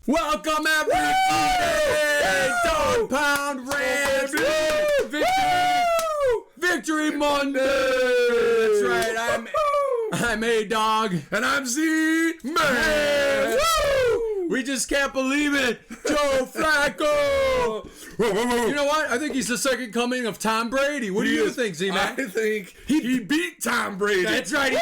Welcome everybody! Dog Pound Rams! Victory Monday! That's right, I'm A-Dog. And I'm Z-Man! We just can't believe it! Joe Flacco! You know what? I think he's the second coming of Tom Brady. What do you think, Z-Man? I think he beat Tom Brady. That's right.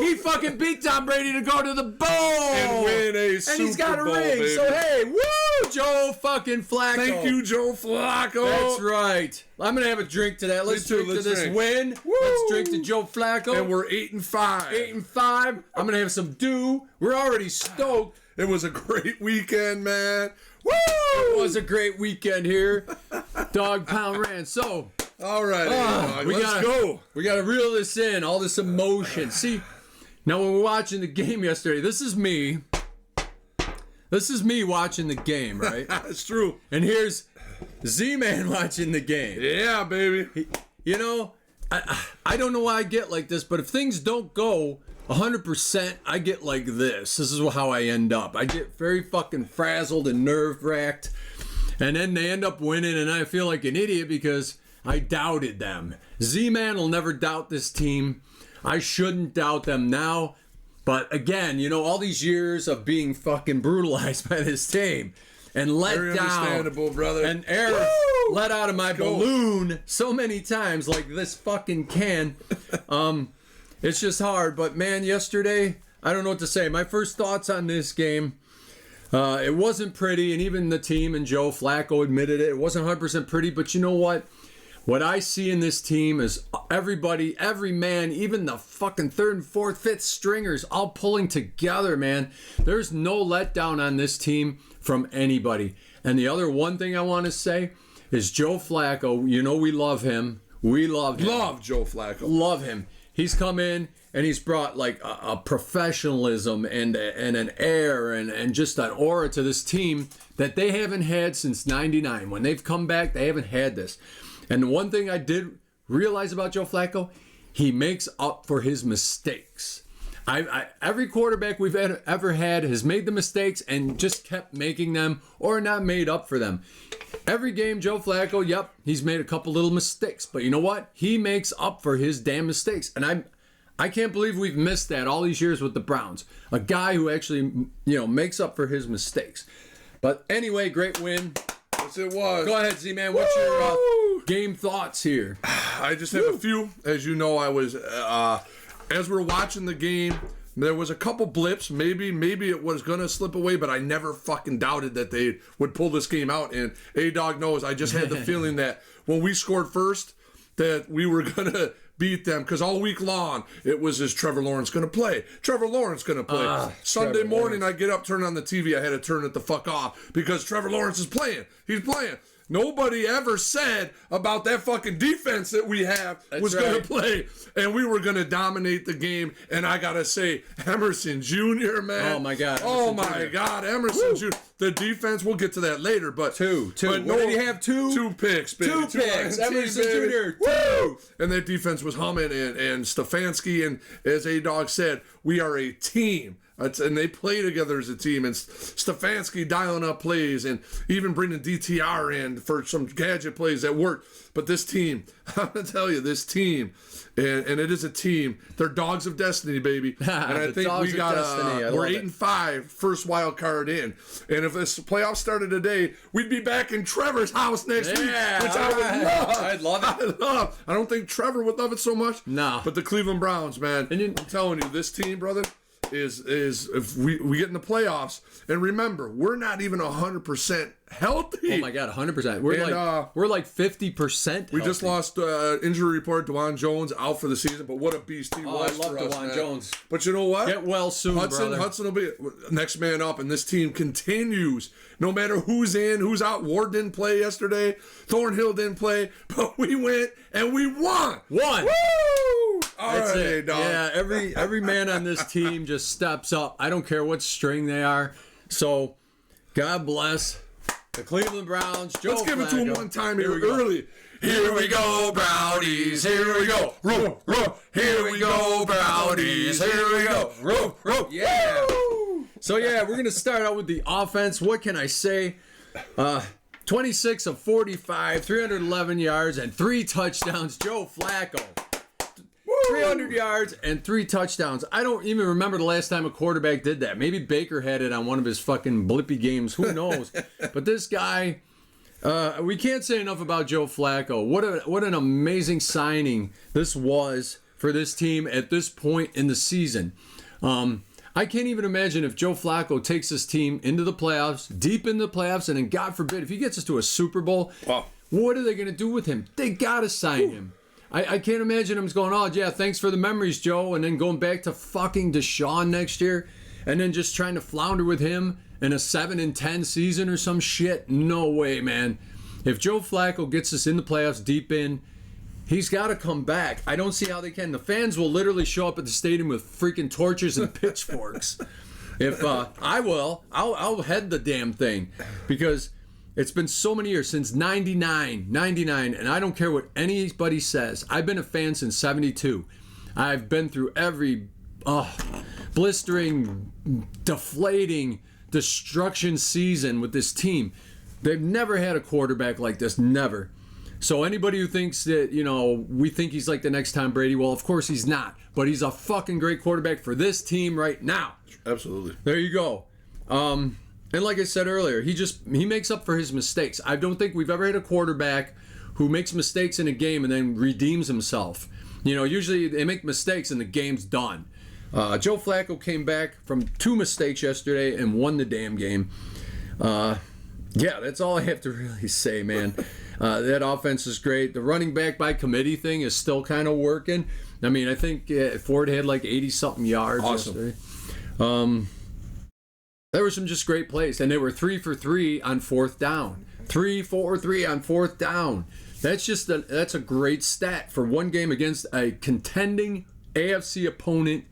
He fucking beat Tom Brady to go to the bowl and win a Super Bowl. And he's got a ring. Baby. So hey, woo, Joe fucking Flacco. Thank you, Joe Flacco. That's right. I'm gonna have a drink to that. Let's drink to this win. Woo. Let's drink to Joe Flacco. And we're 8-5. 8-5. I'm gonna have some dew. We're already stoked. It was a great weekend, man. Woo! It was a great weekend here. Dog Pound Rand. So, all right, let's go. We gotta reel this in, all this emotion. See, now when we're watching the game yesterday, this is me. This is me watching the game, right? That's true. And here's Z-Man watching the game. Yeah, baby. You know, I don't know why I get like this, but if things don't go 100%, I get like this. This is how I end up. I get very fucking frazzled and nerve-wracked. And then they end up winning, and I feel like an idiot because I doubted them. Z-Man will never doubt this team. I shouldn't doubt them now. But again, you know, all these years of being fucking brutalized by this team and let Very down. Understandable, brother. And air let out of my balloon so many times like this fucking can. It's just hard. But man, yesterday, I don't know what to say. My first thoughts on this game, it wasn't pretty, and even the team and Joe Flacco admitted it. It wasn't 100% pretty, but you know what? What I see in this team is everybody, every man, even the fucking third and fourth, fifth stringers, all pulling together, man. There's no letdown on this team from anybody. And the other one thing I want to say is Joe Flacco. You know we love him. We love him. Love Joe Flacco. Love him. He's come in and he's brought like a professionalism and an air and just an aura to this team that they haven't had since '99. When they've come back, they haven't had this. And the one thing I did realize about Joe Flacco, he makes up for his mistakes. Every quarterback we've ever had has made the mistakes and just kept making them or not made up for them. Every game, Joe Flacco, yep, he's made a couple little mistakes. But you know what? He makes up for his damn mistakes. And I can't believe we've missed that all these years with the Browns. A guy who actually, you know, makes up for his mistakes. But anyway, great win. Yes, it was. Go ahead, Z-Man. What's your game thoughts here? I just have a few. As you know, I was, as we're watching the game, there was a couple blips. Maybe it was going to slip away, but I never fucking doubted that they would pull this game out. And A-Dog knows, I just had the feeling that when we scored first, that we were going to beat them. Because all week long, it was, is Trevor Lawrence going to play? Trevor Lawrence going to play? Sunday morning, I get up, turn on the TV. I had to turn it the fuck off because Trevor Lawrence is playing. He's playing. Nobody ever said about that fucking defense that we have was going to play, and we were going to dominate the game. And I got to say, Emerson Jr., man. Oh, my God. Emerson Jr. The defense, we'll get to that later, but two. But What did he have? Two picks, baby. Two picks. Emerson Jr. Woo! And that defense was humming, and Stefanski, and as A-Dog said, we are a team. And they play together as a team, and Stefanski dialing up plays and even bringing DTR in for some gadget plays that work. But this team, I'm going to tell you, this team, and it is a team, they're dogs of destiny, baby. And I think we got, we're 8-5, first wild card in. And if this playoff started today, we'd be back in Trevor's house next week, which I would love. I'd love it. I don't think Trevor would love it so much. No. But the Cleveland Browns, man, I'm telling you, this team, brother, is if we get in the playoffs, and remember, we're not even 100% healthy. Oh my God, 100%. We're like 50%. We just lost injury report. DeJuan Jones out for the season, but what a beast he was. I love DeJuan Jones. But you know what? Get well soon, brother. Hudson will be next man up, and this team continues. No matter who's in, who's out. Ward didn't play yesterday. Thornhill didn't play, but we went and we won. Woo! That's it. Dog. Yeah, every man on this team just steps up. I don't care what string they are. So, God bless the Cleveland Browns. Let's give it to them one time here early. Here we go, Brownies. Here we go. Row. Here we go, Brownies. Here we go. Row. Yeah. Woo! So, yeah, we're going to start out with the offense. What can I say? 26 of 45, 311 yards, and 3 touchdowns. Joe Flacco. 300 yards and 3 touchdowns. I don't even remember the last time a quarterback did that. Maybe Baker had it on one of his fucking blippy games. Who knows? But this guy, we can't say enough about Joe Flacco. What an amazing signing this was for this team at this point in the season. I can't even imagine if Joe Flacco takes this team into the playoffs, deep in the playoffs, and then God forbid, if he gets us to a Super Bowl, what are they going to do with him? They got to sign him. I can't imagine him going, oh, yeah, thanks for the memories, Joe, and then going back to fucking Deshaun next year, and then just trying to flounder with him in a 7-10 season or some shit. No way, man. If Joe Flacco gets us in the playoffs deep in, he's got to come back. I don't see how they can. The fans will literally show up at the stadium with freaking torches and pitchforks. If I'll head the damn thing, because it's been so many years, since 99, and I don't care what anybody says. I've been a fan since 72. I've been through every blistering, deflating, destruction season with this team. They've never had a quarterback like this, never. So anybody who thinks that, we think he's like the next Tom Brady, well, of course he's not. But he's a fucking great quarterback for this team right now. Absolutely. There you go. And like I said earlier, he makes up for his mistakes. I don't think we've ever had a quarterback who makes mistakes in a game and then redeems himself. Usually they make mistakes and the game's done. Joe Flacco came back from 2 mistakes yesterday and won the damn game. Yeah, that's all I have to really say, man. That offense is great. The running back by committee thing is still kind of working. I mean, I think Ford had like 80-something yards yesterday. There were some just great plays, and they were 3 for 3 on 4th down. 3 for 3 on 4th down. That's a great stat for one game against a contending AFC opponent,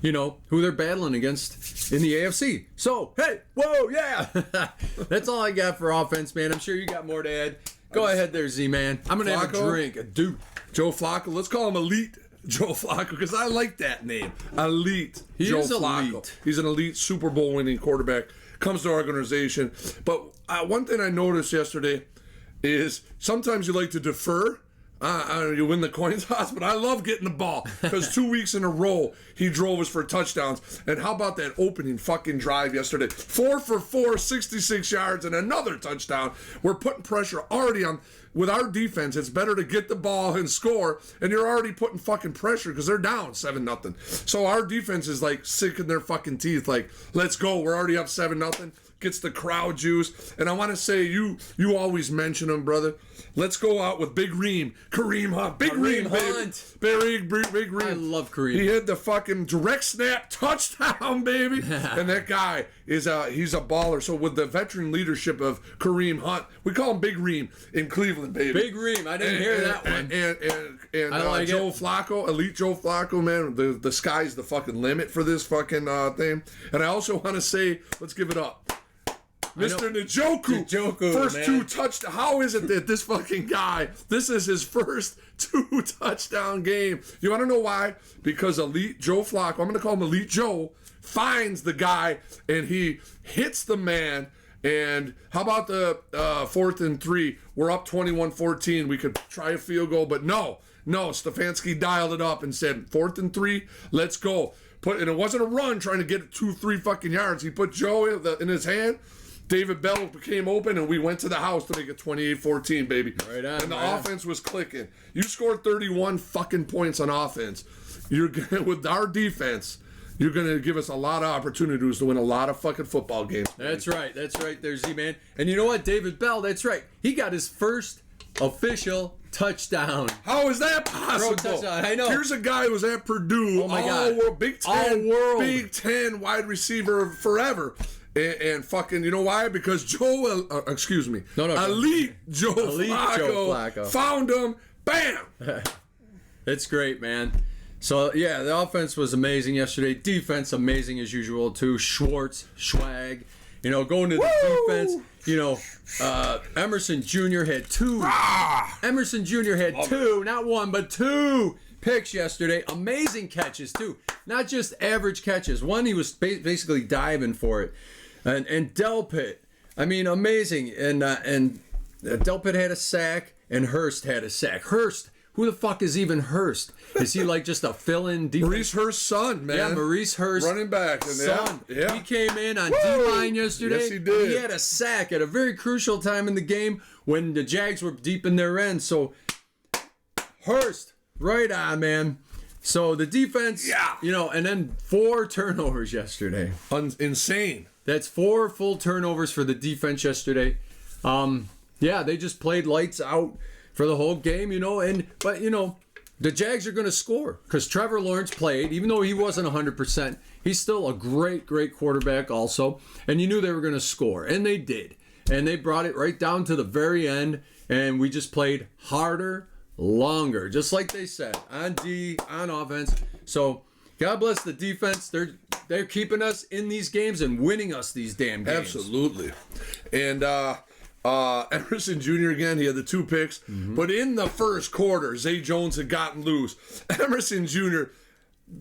who they're battling against in the AFC. So, hey, whoa, yeah. That's all I got for offense, man. I'm sure you got more to add. Go ahead there, Z-Man. I'm going to have a drink, a dude. Joe Flacco, let's call him Elite Joe Flacco, because I like that name. Elite Joe Flacco. Elite. He's an elite Super Bowl winning quarterback. Comes to our organization. But one thing I noticed yesterday is sometimes you like to defer. You win the coin toss, but I love getting the ball, because 2 weeks in a row he drove us for touchdowns. And how about that opening fucking drive yesterday? 4 for 4, 66 yards, and another touchdown. We're putting pressure already on. With our defense, it's better to get the ball and score, and you're already putting fucking pressure because they're down 7-0. So our defense is like sick in their fucking teeth, like, let's go, we're already up 7-0. Gets the crowd juice. And I want to say, you always mention him, brother. Let's go out with Big Reem, Kareem Hunt. Big Reem, baby. Big Reem. I love Kareem. He had the fucking direct snap touchdown, baby. And that guy he's a baller. So with the veteran leadership of Kareem Hunt, we call him Big Reem in Cleveland, baby. Big Reem. I didn't hear that one. And Joe Flacco, Elite Joe Flacco, man, the sky's the fucking limit for this fucking thing. And I also want to say, let's give it up. Mr. Njoku, first man. 2 touchdowns. How is it that this fucking guy, this is his first 2 touchdown game? You want to know why? Because Elite Joe Flacco, I'm going to call him Elite Joe, finds the guy and he hits the man. And how about the 4th and 3? We're up 21-14. We could try a field goal, but no. Stefanski dialed it up and said, 4th and 3, let's go. And it wasn't a run trying to get 2-3 fucking yards. He put Joe in his hand. David Bell became open, and we went to the house to make it 28-14, baby. Right on, and the offense was clicking. You scored 31 fucking points on offense. With our defense, you're gonna give us a lot of opportunities to win a lot of fucking football games. That's right. There, Z-Man. And you know what, David Bell? That's right. He got his first official touchdown. How is that possible? Touchdown. I know. Here's a guy who was at Purdue. Oh my God. World, Big Ten wide receiver forever. And fucking, you know why? Because Elite Joe Flacco found him. Bam! It's great, man. So, yeah, the offense was amazing yesterday. Defense, amazing as usual, too. Schwartz, swag. Going to the defense, Emerson Jr. had 2. Emerson Jr. had 2, not 1, but 2 picks yesterday. Amazing catches, too. Not just average catches. One, he was basically diving for it. And Delpit, I mean, amazing. And Delpit had a sack, and Hurst had a sack. Hurst, who the fuck is even Hurst? Is he like just a fill-in defense? Maurice Hurst's son, man. Yeah, Maurice Hurst. Running back. Son. Yeah. He came in on D-line yesterday. Yes, he did. He had a sack at a very crucial time in the game when the Jags were deep in their end. So, Hurst, right on, man. So, the defense, and then 4 turnovers yesterday. Insane. That's 4 full turnovers for the defense yesterday. They just played lights out for the whole game, but the Jags are going to score because Trevor Lawrence played, even though he wasn't 100%. He's still a great, great quarterback also, and you knew they were going to score, and they did. And they brought it right down to the very end, and we just played harder, longer, just like they said, on D, on offense. So God bless the defense. They're keeping us in these games and winning us these damn games. Absolutely. And Emerson Jr. again, he had the 2 picks. Mm-hmm. But in the first quarter, Zay Jones had gotten loose. Emerson Jr.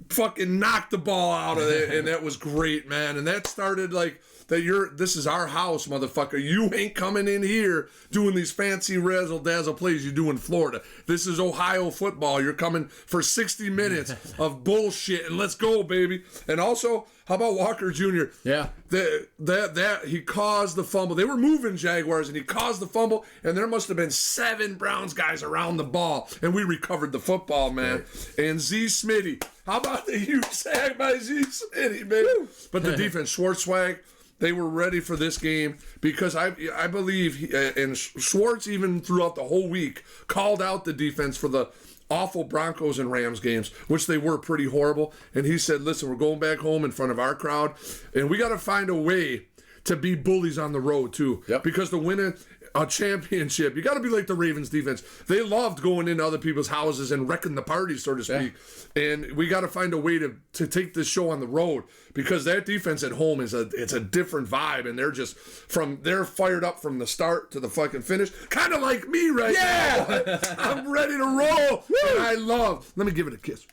fucking knocked the ball out of it, and that was great, man. And that started like that. This is our house, motherfucker. You ain't coming in here doing these fancy razzle dazzle plays you do in Florida. This is Ohio football. You're coming for 60 minutes of bullshit, and let's go, baby. And also, how about Walker Jr.? Yeah. That he caused the fumble. They were moving Jaguars, and he caused the fumble, and there must have been 7 Browns guys around the ball, and we recovered the football, man. Right. And Z Smitty. How about the huge sack by Z Smitty, man? But the defense, Schwartzwag, they were ready for this game because I believe, and Schwartz even throughout the whole week called out the defense for the awful Broncos and Rams games, which they were pretty horrible. And he said, listen, we're going back home in front of our crowd, and we got to find a way to be bullies on the road, too. Yep. Because to win a championship, you got to be like the Ravens defense. They loved going into other people's houses and wrecking the party, so to speak. Yeah. And we got to find a way to take this show on the road because that defense at home it's a different vibe, and they're fired up from the start to the fucking finish, kind of like me right now. I'm ready to roll, and let me give it a kiss.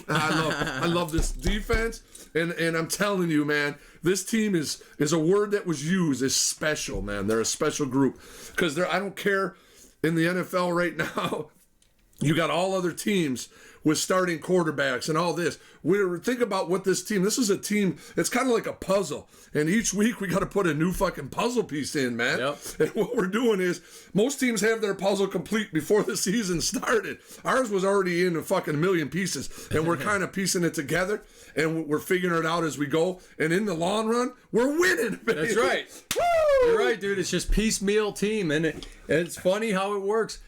I love this defense, and I'm telling you, man, this team is a word that was used, is special, man. They're a special group because I don't care in the NFL right now. You got all other teams with starting quarterbacks and all this. Think about what this is a team, it's kind of like a puzzle. And each week we got to put a new fucking puzzle piece in, man. Yep. And what we're doing is, most teams have their puzzle complete before the season started. Ours was already in a fucking million pieces. And we're kind of piecing it together. And we're figuring it out as we go. And in the long run, we're winning, baby. That's right. Woo! You're right, dude. It's just piecemeal team. And it's funny how it works.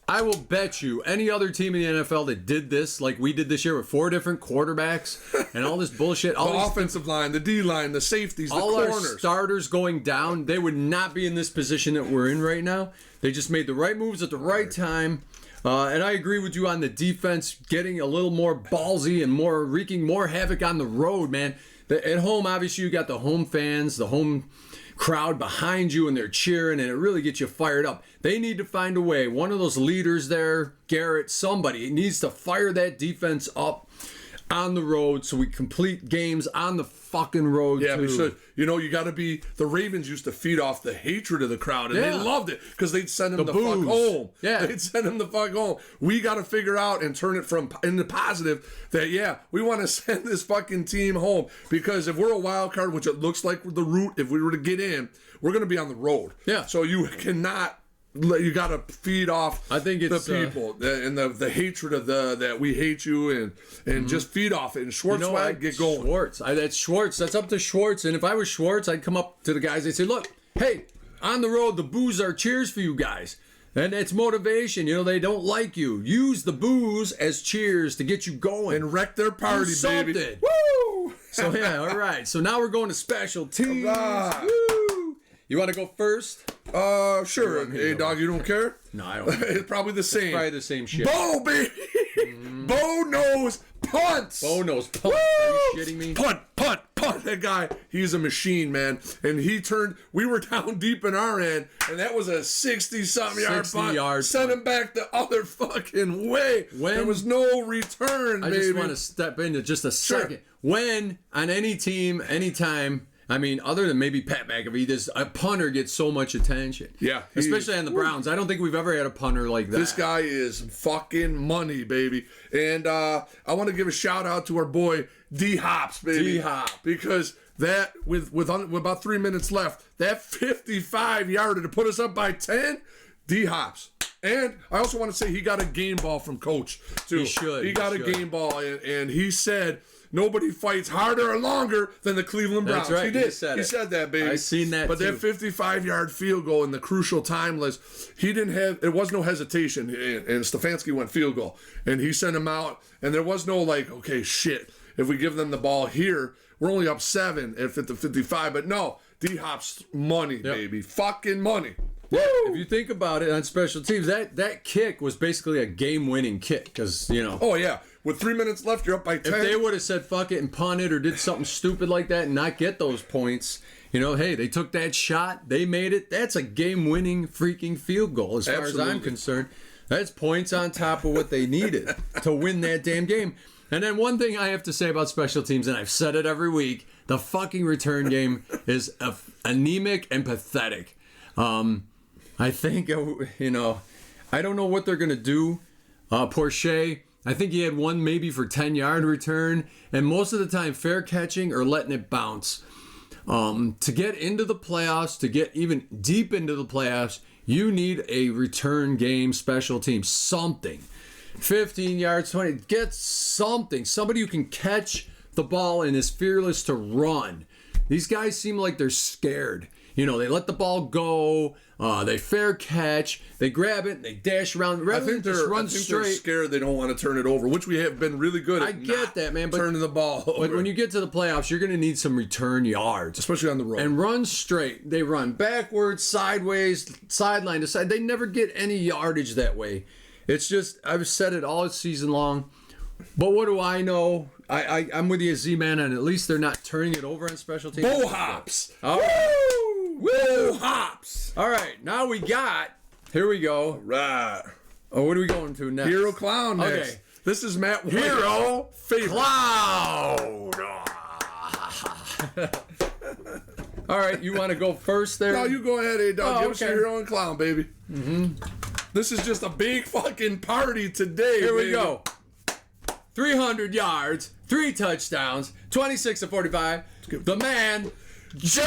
I will bet you any other team in the NFL that did this like we did this year with 4 different quarterbacks and all this bullshit. The offensive line, the D-line, the safeties, the corners. All our starters going down, they would not be in this position that we're in right now. They just made the right moves at the right time. And I agree with you on the defense getting a little more ballsy and wreaking more havoc on the road, man. At home, obviously, you got the home fans, the home crowd behind you, and they're cheering, and it really gets you fired up. They need to find a way. One of those leaders there, Garrett, somebody needs to fire that defense up on the road so we complete games on the fucking road, yeah, too. We should. You got to be... The Ravens used to feed off the hatred of the crowd, and they loved it because they'd send them the fuck home. Yeah. They'd send them the fuck home. We got to figure out and turn it into positive that, we want to send this fucking team home because if we're a wild card, which it looks like the route, if we were to get in, we're going to be on the road. Yeah. So you cannot... You got to feed off I think it's, the people and the hatred of that we hate you and just feed off it. And Schwartz, get going. That's Schwartz. That's up to Schwartz. And if I was Schwartz, I'd come up to the guys. I'd say, look, hey, on the road, the boos are cheers for you guys. And it's motivation. They don't like you. Use the boos as cheers to get you going. And wreck their party, baby. Woo! So, all right. So now we're going to special teams. Woo! You want to go first? Sure. Hey, dog, you don't care? No, I don't. It's probably the same. It's probably the same shit. Bo, baby! Bo knows punts! Bo knows punts. Woo! Are you shitting me? Punt. that guy, he's a machine, man. And we were down deep in our end, and that was a 60-something yard punt. Sent him back the other fucking way. There was no return, I just want to step into just a second. When, on any team, anytime, I mean, other than maybe Pat McAfee, a punter gets so much attention. Yeah. Especially on the Browns. I don't think we've ever had a punter like that. This guy is fucking money, baby. And I want to give a shout out to our boy D-Hops, baby. D-Hop. Because that, with about 3 minutes left, that 55-yarder to put us up by 10, D-Hops. And I also want to say he got a game ball from Coach, too. He got a game ball, and he said, nobody fights harder or longer than the Cleveland Browns. That's right. He did. He said that, baby. I seen that, but too. That 55-yard field goal in the crucial timeless, there was no hesitation, and Stefanski went field goal. And he sent him out, and there was no okay, shit, if we give them the ball here, we're only up 7 at the 55. But no, D-Hop's money, baby. Fucking money. Woo! If you think about it on special teams, that kick was basically a game-winning kick because, Oh, yeah. With 3 minutes left, you're up by 10. If they would have said fuck it and punted or did something stupid like that and not get those points, hey, they took that shot, they made it. That's a game-winning freaking field goal as far as I'm concerned. That's points on top of what they needed to win that damn game. And then one thing I have to say about special teams, and I've said it every week, the fucking return game is anemic and pathetic. I think, I don't know what they're going to do. Porsche, I think he had one maybe for 10-yard return, and most of the time fair catching or letting it bounce. To get into the playoffs, to get even deep into the playoffs, you need a return game special team, something. 15 yards, 20, get something. Somebody who can catch the ball and is fearless to run. These guys seem like they're scared. They let the ball go. They fair catch. They grab it. They dash around. I think they're scared. They don't want to turn it over, which we have been really good at. I get that, man. But turning the ball over. But when you get to the playoffs, you're going to need some return yards, especially on the road. And run straight. They run backwards, sideways, sideline to side. They never get any yardage that way. It's just I've said it all season long. But what do I know? I'm with you, Z-Man, and at least they're not turning it over on special teams. Bo hops. All right. Woo! Hops. All right, now here we go. All right. Oh, what are we going to next? Hero Clown next. Okay. This is Matt White. Hero favorite. Clown. All right, you want to go first there? No, you go ahead, A-Dog. Give us your Hero and Clown, baby. Mm-hmm. This is just a big fucking party today, Here we go. 300 yards, 3 touchdowns, 26 to 45. The man, Joe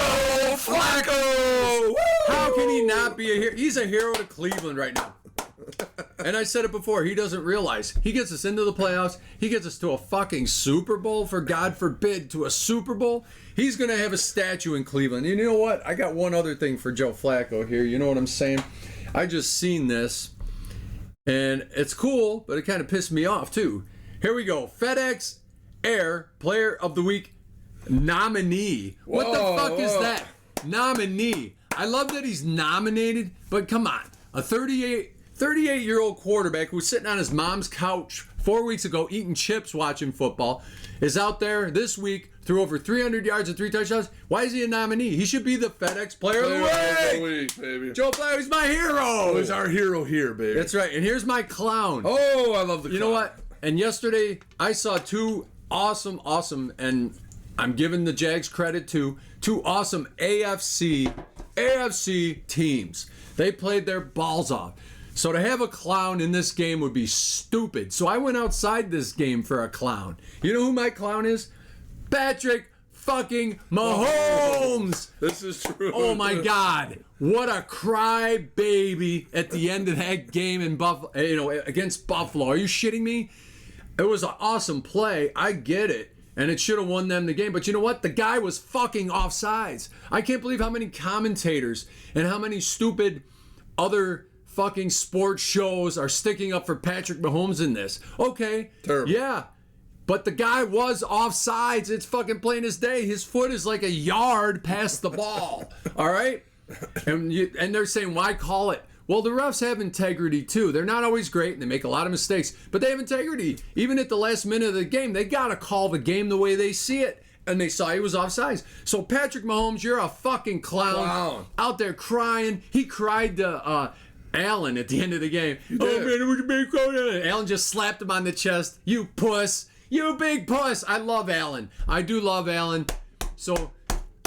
Flacco! Woo! How can he not be a hero? He's a hero to Cleveland right now. And I said it before, he doesn't realize. He gets us into the playoffs. He gets us to a fucking Super Bowl, for God forbid, to a Super Bowl. He's going to have a statue in Cleveland. And you know what? I got one other thing for Joe Flacco here. You know what I'm saying? I just seen this, and it's cool, but it kind of pissed me off, too. Here we go. FedEx Air Player of the Week nominee. What the fuck is that? Nominee. I love that he's nominated, but come on. A 38-year-old quarterback who was sitting on his mom's couch 4 weeks ago eating chips watching football is out there this week, threw over 300 yards and 3 touchdowns. Why is he a nominee? He should be the FedEx Player of the Week, baby. Joe Flacco, he's my hero. Oh, he's our hero here, baby. That's right. And here's my clown. Oh, I love the clown. You know what? And yesterday, I saw 2 awesome, and I'm giving the Jags credit too, 2 awesome AFC teams. They played their balls off. So to have a clown in this game would be stupid. So I went outside this game for a clown. You know who my clown is? Patrick fucking Mahomes. This is true. Oh my God. What a cry baby at the end of that game in against Buffalo. Are you shitting me? It was an awesome play. I get it. And it should have won them the game. But you know what? The guy was fucking offsides. I can't believe how many commentators and how many stupid other fucking sports shows are sticking up for Patrick Mahomes in this. Okay. Terrible. Yeah. But the guy was offsides. It's fucking plain as day. His foot is like a yard past the ball. All right? And they're saying, why call it? Well, the refs have integrity too. They're not always great and they make a lot of mistakes, but they have integrity. Even at the last minute of the game, they got to call the game the way they see it. and they saw he was offsides. So Patrick Mahomes, you're a fucking clown. Out there crying. He cried to Allen at the end of the game. Oh man, it was a big clown. Allen just slapped him on the chest. You puss. You big puss. I love Allen. I do love Allen. So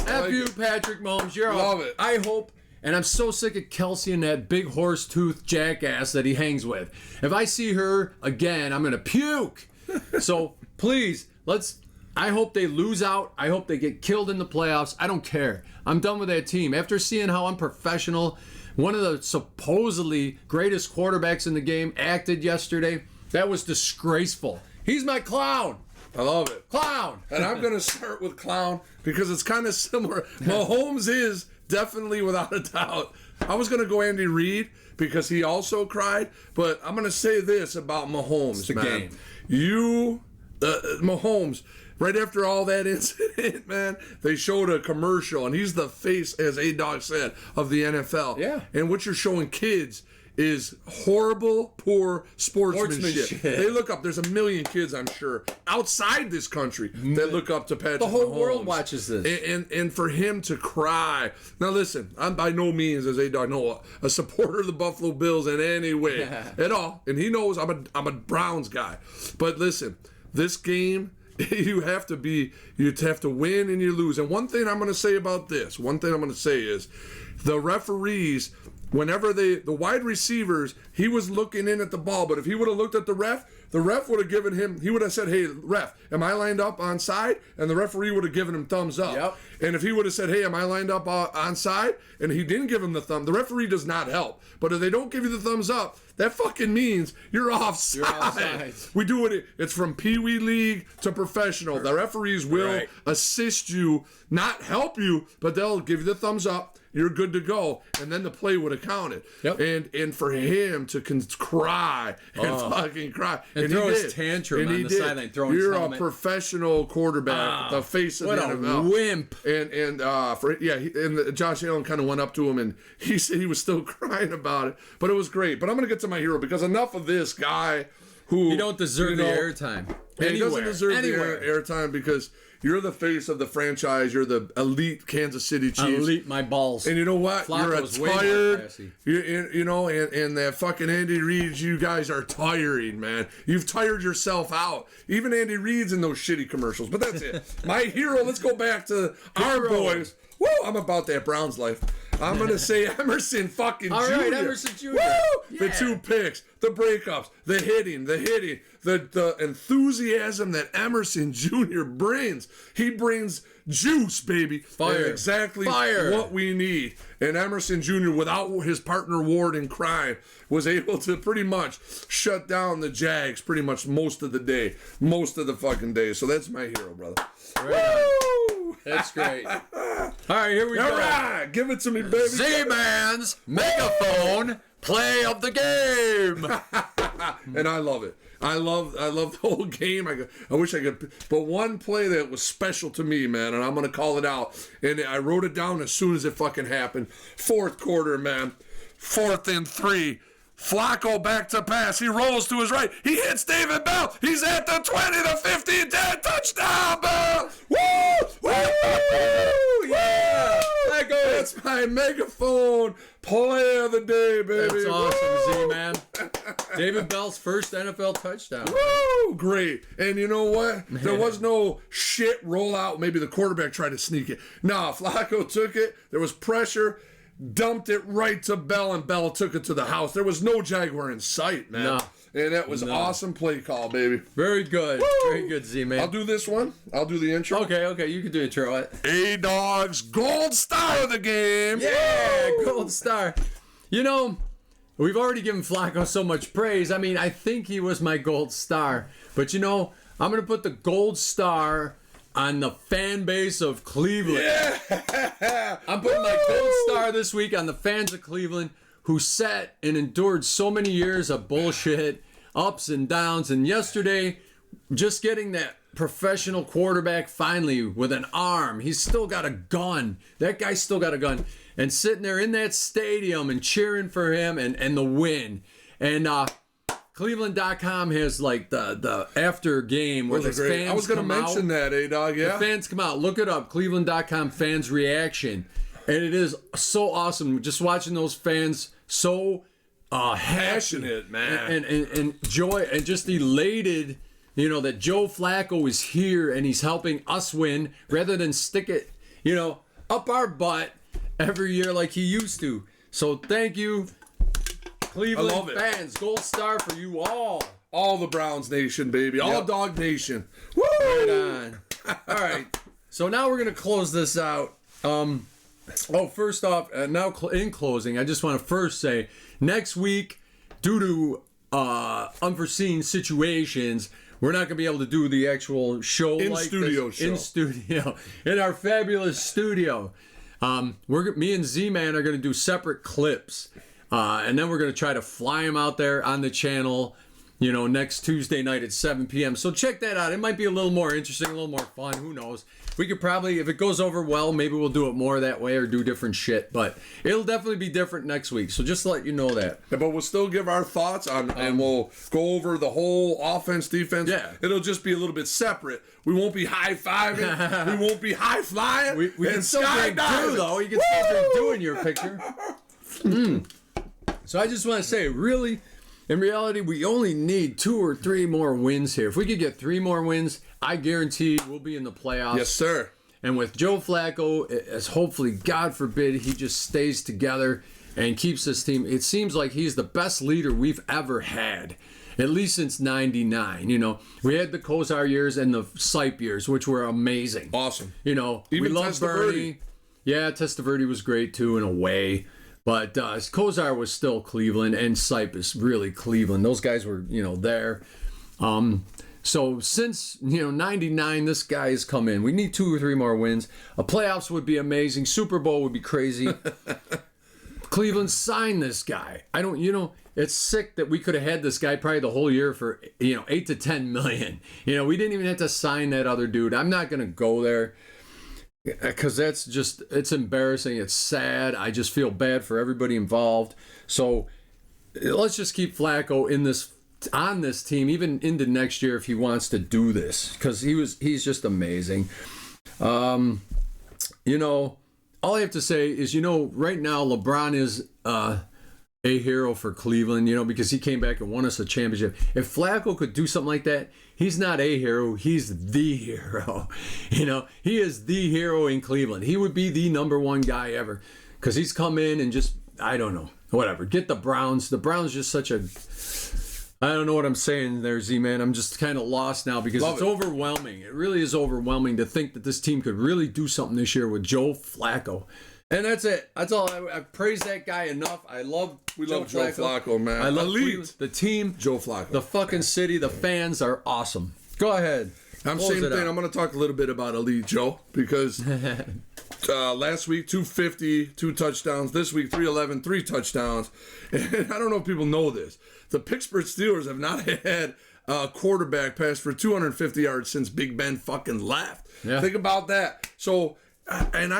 F you, Patrick Mahomes. You're love it. I hope. And I'm so sick of Kelsey and that big horse tooth jackass that he hangs with. If I see her again, I'm going to puke. So please, I hope they lose out. I hope they get killed in the playoffs. I don't care. I'm done with that team. After seeing how unprofessional one of the supposedly greatest quarterbacks in the game acted yesterday, that was disgraceful. He's my clown. I love it. Clown. And I'm going to start with clown because it's kind of similar. Mahomes is definitely, without a doubt. I was going to go Andy Reid because he also cried, but I'm going to say this about Mahomes, man. Mahomes, right after all that incident, man, they showed a commercial, and he's the face, as A-Dog said, of the NFL. Yeah. And what you're showing kids is horrible, poor sportsmanship. They look up. There's a million kids, I'm sure, outside this country that look up to Patrick Mahomes. The whole world watches this. And for him to cry. Now listen, I'm by no means, as A-Dog know, a supporter of the Buffalo Bills in any way at all. And he knows I'm a Browns guy. But listen, this game, you have to win and you lose. And one thing I'm going to say about this, is the referees, whenever the wide receivers, he was looking in at the ball, but if he would have looked at the ref would have given him, he would have said, hey, ref, am I lined up on side? And the referee would have given him thumbs up. Yep. And if he would have said, hey, am I lined up on side? And he didn't give him the thumb, the referee does not help. But if they don't give you the thumbs up, that fucking means you're offside. You're offside. We do it's from Pee Wee League to professional. The referees will assist you, not help you, but they'll give you the thumbs up. You're good to go, and then the play would have counted. Yep. And for him to cry and fucking cry and throw his tantrum on the sideline, throwing his helmet. You're a professional quarterback, the face of the NFL. What a wimp! And Josh Allen kind of went up to him, and he said he was still crying about it, but it was great. But I'm gonna get to my hero because enough of this guy who you don't deserve the airtime. He doesn't deserve the airtime because you're the face of the franchise. You're the elite Kansas City Chiefs. Elite my balls. And you know what? Flacco's you're tired. And that fucking Andy Reid, you guys are tiring, man. You've tired yourself out. Even Andy Reid's in those shitty commercials. But that's it. My hero, let's go back to our boys. Woo! I'm about that Browns life. I'm going to say Emerson fucking Jr. All right, Emerson Jr. Woo! Yeah. The 2 picks, the breakups, the hitting, the enthusiasm that Emerson Jr. brings. He brings juice, baby. Fire. Exactly what we need. And Emerson Jr., without his partner Ward in crime, was able to pretty much shut down the Jags pretty much most of the day. Most of the fucking day. So that's my hero, brother. Woo! That's great. All right, here we go. All right, give it to me, baby. Z-Man's Megaphone Play of the Game. And I love it. I love the whole game. I wish I could, but one play that was special to me, man, and I'm gonna call it out. And I wrote it down as soon as it fucking happened. 4th quarter, man. 4th and 3. Flacco back to pass. He rolls to his right. He hits David Bell. He's at the 20, the 15, 10, touchdown, Bell. Woo! Woo! Yeah! That's my megaphone play of the day, baby. That's awesome, Z-Man. David Bell's first NFL touchdown. Woo! Great. And you know what? There was no shit rollout. Maybe the quarterback tried to sneak it. No, Flacco took it. There was pressure. Dumped it right to Bell, and Bell took it to the house. There was no Jaguar in sight, man. No. And that was awesome play call, baby. Very good. Woo! Very good, Z-Man. I'll do this one. I'll do the intro. Okay, you can do intro. A-Dog's gold star of the game. Yeah, gold star. You know, we've already given Flacco so much praise. I mean, I think he was my gold star. But, you know, I'm going to put the gold star on the fan base of Cleveland. Yeah. I'm putting my gold star this week on the fans of Cleveland who sat and endured so many years of bullshit, ups and downs. And yesterday, just getting that professional quarterback finally with an arm. He's still got a gun. That guy's still got a gun. And sitting there in that stadium and cheering for him and the win. And Cleveland.com has like the after game where the Those are great. fans I was going to mention that, dog. Yeah. The fans come out. Look it up. Cleveland.com fans reaction. And it is so awesome just watching those fans so Passionate, man. and joy and just elated, that Joe Flacco is here and he's helping us win rather than stick it, up our butt every year like he used to. So thank you, Cleveland fans. Gold star for you all. All the Browns Nation, baby. All Dog Nation. Woo! Right on. All right. So now we're going to close this out. First off, now in closing, I just want to first say next week, due to unforeseen situations, we're not going to be able to do the actual show in our fabulous studio. Me and Z-Man are going to do separate clips, and then we're going to try to fly them out there on the channel, next Tuesday night at 7 p.m. So check that out. It might be a little more interesting, a little more fun. Who knows? We could probably, if it goes over well, maybe we'll do it more that way or do different shit. But it'll definitely be different next week. So just to let you know that. Yeah, but we'll still give our thoughts on, and we'll go over the whole offense, defense. Yeah. It'll just be a little bit separate. We won't be high-fiving. We won't be high-flying. We can still drink do, though. You can still drink do in your picture. So I just want to say, really, in reality, we only need 2 or 3 more wins here. If we could get 3 more wins, I guarantee we'll be in the playoffs. Yes, sir. And with Joe Flacco, as hopefully, God forbid, he just stays together and keeps this team. It seems like he's the best leader we've ever had, at least since '99. We had the Kozar years and the Sipe years, which were amazing. Awesome. We love Bernie. Yeah, Testaverde was great too in a way. But Kozar was still Cleveland, and Sipe is really Cleveland. Those guys were, there. So since, 99, this guy has come in. We need 2 or 3 more wins. A playoffs would be amazing. Super Bowl would be crazy. Cleveland, sign this guy. It's sick that we could have had this guy probably the whole year for, 8 to 10 million. We didn't even have to sign that other dude. I'm not going to go there. Because that's just, it's embarrassing. It's sad. I just feel bad for everybody involved. So let's just keep Flacco on this team, even into next year if he wants to do this. Because he's just amazing. All I have to say is, right now LeBron is a hero for Cleveland, because he came back and won us a championship. If Flacco could do something like that, he's not a hero, he's the hero. He is the hero in Cleveland. He would be the number 1 guy ever because he's come in and just, I don't know, whatever. Get the Browns. The Browns just such a, I don't know what I'm saying there, Z-Man. I'm just kind of lost now because it's overwhelming. It really is overwhelming to think that this team could really do something this year with Joe Flacco. And that's it. That's all. I praise that guy enough. We love Joe Flacco, man. I love the team. Joe Flacco. The fucking city. The fans are awesome. Go ahead. Same thing. I'm going to talk a little bit about Elite Joe because last week 250, 2 touchdowns. This week 311, 3 touchdowns. And I don't know if people know this. The Pittsburgh Steelers have not had a quarterback pass for 250 yards since Big Ben fucking left. Yeah. Think about that. So, and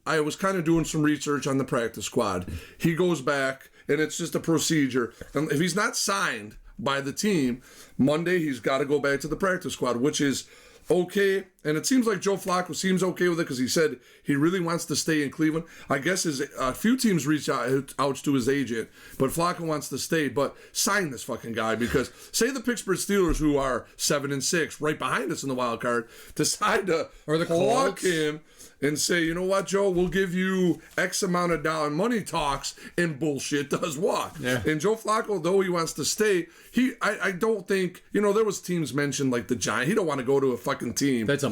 I was kind of doing some research on the practice squad. He goes back, and it's just a procedure. And if he's not signed by the team, Monday he's got to go back to the practice squad, which is okay. And it seems like Joe Flacco seems okay with it because he said he really wants to stay in Cleveland. I guess a few teams reached out to his agent, but Flacco wants to stay. But sign this fucking guy because say the Pittsburgh Steelers, who are 7-6, right behind us in the wild card, decide to pluck him and say, you know what, Joe, we'll give you X amount of dollar money talks, and bullshit does what? Yeah. And Joe Flacco, though he wants to stay, I don't think, there was teams mentioned like the Giants. He don't want to go to a fucking team that's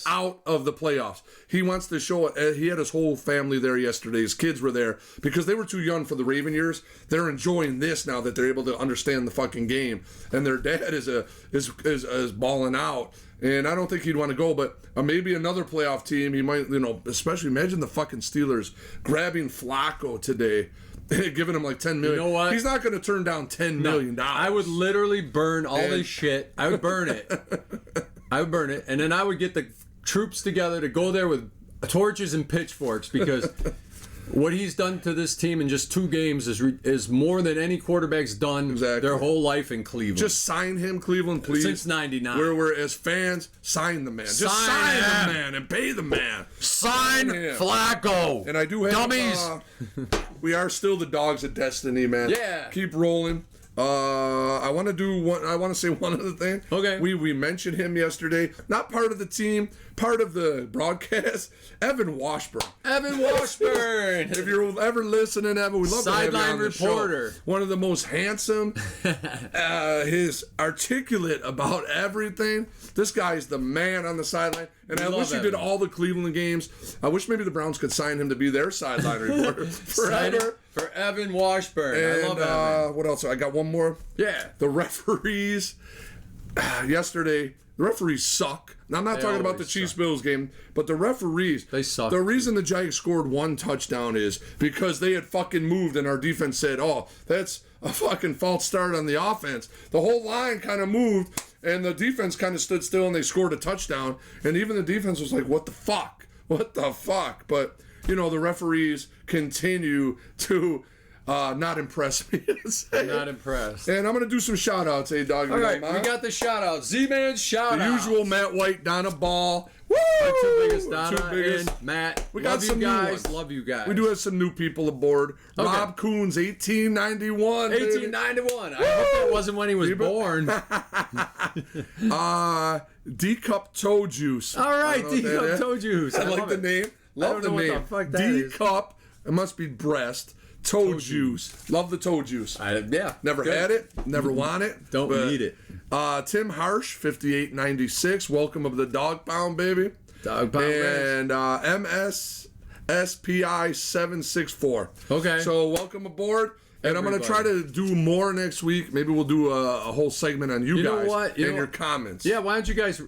out of the playoffs. He wants to show it. He had his whole family there yesterday. His kids were there because they were too young for the Raven years. They're enjoying this now that they're able to understand the fucking game. And their dad is balling out. And I don't think he'd want to go, but maybe another playoff team, he might, especially imagine the fucking Steelers grabbing Flacco today, giving him like $10 million. You know what? He's not going to turn down $10 million. I would literally burn all this shit. I would burn it. And then I would get the troops together to go there with torches and pitchforks because What he's done to this team in just 2 games is more than any quarterback's done their whole life in Cleveland. Just sign him, Cleveland, please. Since '99. We're as fans, sign the man. Just sign the man and pay the man. Sign Flacco. And I do have dummies. We are still the dogs of destiny, man. Yeah. Keep rolling. I want to say one other thing. Okay. We mentioned him yesterday. Not part of the team, part of the broadcast. Evan Washburn. Evan Washburn. If you're ever listening, Evan, we love to have you Sideline on the reporter. show. One of the most handsome. His articulate about everything. This guy's the man on the sideline. And I wish he did all the Cleveland games. I wish maybe the Browns could sign him to be their sideline reporter forever. For Evan Washburn. And, I love Evan. What else? I got one more. Yeah. The referees yesterday. The referees suck. Now, I'm not talking about the Chiefs-Bills game, but the referees. They suck. The reason the Giants scored 1 touchdown is because they had fucking moved and our defense said, oh, that's a fucking false start on the offense. The whole line kind of moved and the defense kind of stood still and they scored a touchdown. And even the defense was like, what the fuck? What the fuck? But, the referees continue to not impress me. Not impressed. And I'm going to do some shout-outs, dog. All right, we got the shout-outs. Z-Man's shout-outs. The usual Matt White, Donna Ball. Woo! Our 2 biggest, Donna and Matt. We got some new guys. ones. Love you guys. We do have some new people aboard. Okay. Rob Coons, 1891. 1891. I hope that wasn't when he was born. D-Cup Toe Juice. All right, D-Cup Toe Juice. I like the name. Love the name. What the fuck that is. D-Cup. It must be breast. Toe juice. Love the toe juice. Yeah. Never had it. Never want it. Don't need it. Tim Harsh, 5896. Welcome of the Dog Pound, baby. Dog Pound. And MSSPI 764. Okay. So welcome aboard. And I'm going to try to do more next week. Maybe we'll do a whole segment on you guys and your comments. Yeah, why don't you guys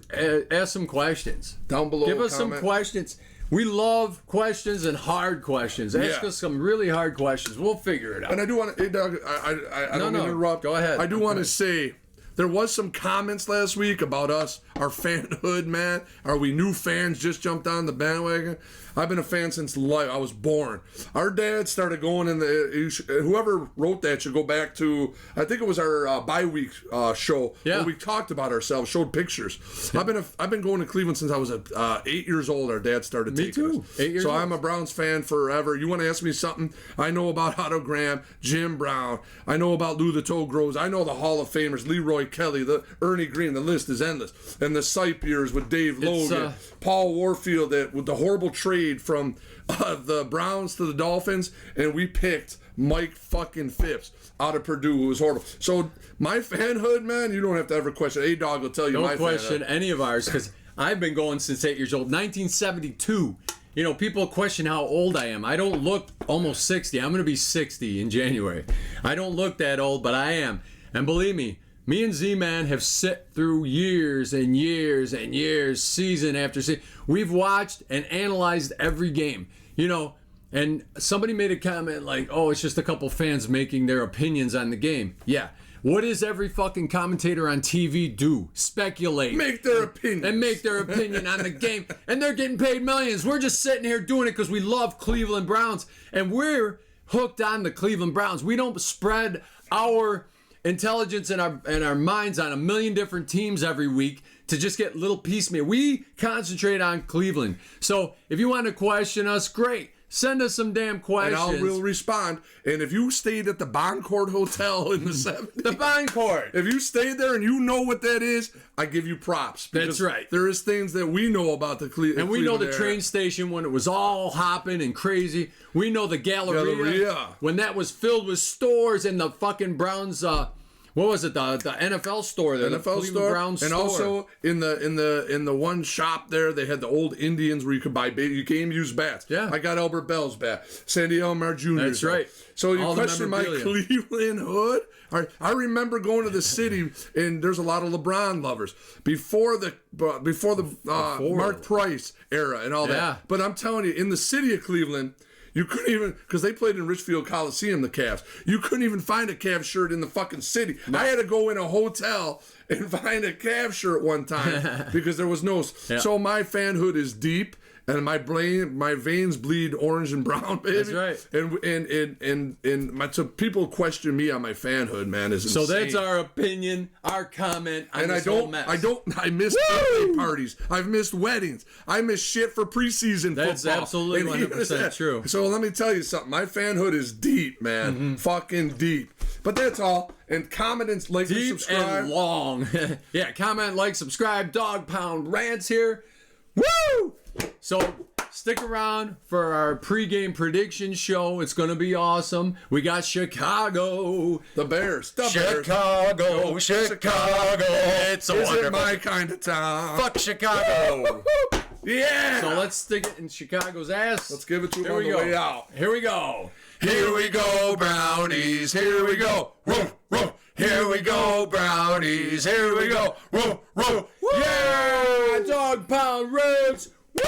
ask some questions? Down below. Give us some questions. We love questions and hard questions. Ask us some really hard questions. We'll figure it out. And I do want to, Doug, I don't mean to interrupt. Go ahead. I do want to say, there was some comments last week about us, our fanhood, man. Are we new fans just jumped on the bandwagon? I've been a fan since life. I was born. Our dad started going in whoever wrote that should go back to, I think it was our bye-week show where we talked about ourselves, showed pictures. I've been going to Cleveland since I was 8 years old. Our dad started taking us. 8 years old. I'm a Browns fan forever. You want to ask me something? I know about Otto Graham, Jim Brown. I know about Lou the Toe Groves. I know the Hall of Famers, Leroy Kelly, the Ernie Green. The list is endless. And the Sipe years with Dave Logan, Paul Warfield, with the horrible trade from the Browns to the Dolphins, and we picked Mike fucking Phipps out of Purdue. It was horrible. So my fanhood, man, you don't have to ever question. A-Dog will tell you my fanhood. Don't question any of ours, because I've been going since 8 years old. 1972. People question how old I am. I don't look almost 60. I'm going to be 60 in January. I don't look that old, but I am. And believe me and Z-Man have sit through years and years and years, season after season. We've watched and analyzed every game, and somebody made a comment like, oh, it's just a couple fans making their opinions on the game. Yeah. What does every fucking commentator on TV do? Speculate. Make their opinion. And make their opinion on the game. And they're getting paid millions. We're just sitting here doing it because we love Cleveland Browns. And we're hooked on the Cleveland Browns. We don't spread our intelligence and our minds on a million different teams every week to just get little piecemeal. We concentrate on Cleveland. So if you want to question us, great. Send us some damn questions. And we'll respond. And if you stayed at the Boncourt Hotel in the 70s. The Boncourt. If you stayed there and you know what that is, I give you props. That's right. There is things that we know about the Cleveland. And we know the train station when it was all hopping and crazy. We know the Galleria. When that was filled with stores and the fucking Browns... what was it? The NFL store there, NFL the store, Browns and store. Also in the one shop there, they had the old Indians where you could buy you came use bats. Yeah, I got Albert Bell's bat, Sandy Elmar Jr. That's right. So you question my Cleveland hood? I remember going to the city, and there's a lot of LeBron lovers before the Mark Price era and all that. But I'm telling you, in the city of Cleveland. You couldn't even, because they played in Richfield Coliseum, the Cavs. You couldn't even find a Cavs shirt in the fucking city. No. I had to go in a hotel and find a Cavs shirt one time because there was no. Yeah. So my fanhood is deep, and my veins bleed orange and brown, baby. That's right. And so people question me on my fanhood, man. Is insane. So that's our opinion, our comment on this whole mess. I miss birthday parties. I've missed weddings. I miss shit for preseason football. That's absolutely 100% true. So let me tell you something. My fanhood is deep, man. Fucking deep. But that's all. And comment and like and subscribe. And long. Yeah, comment, like, subscribe. Dog Pound Rants here. Woo! So stick around for our pregame prediction show. It's going to be awesome. We got Chicago. The Bears. Chicago. It's a wonderful. Isn't my kind of town. Fuck Chicago. Yeah. So let's stick it in Chicago's ass. Let's give it to them on the way out. Here we go. Here we go, Brownies. Here we go. Woo, woo. Here we go, Brownies. Here we go. Woo, woo. Yeah! Dog Pound Rants. Woo!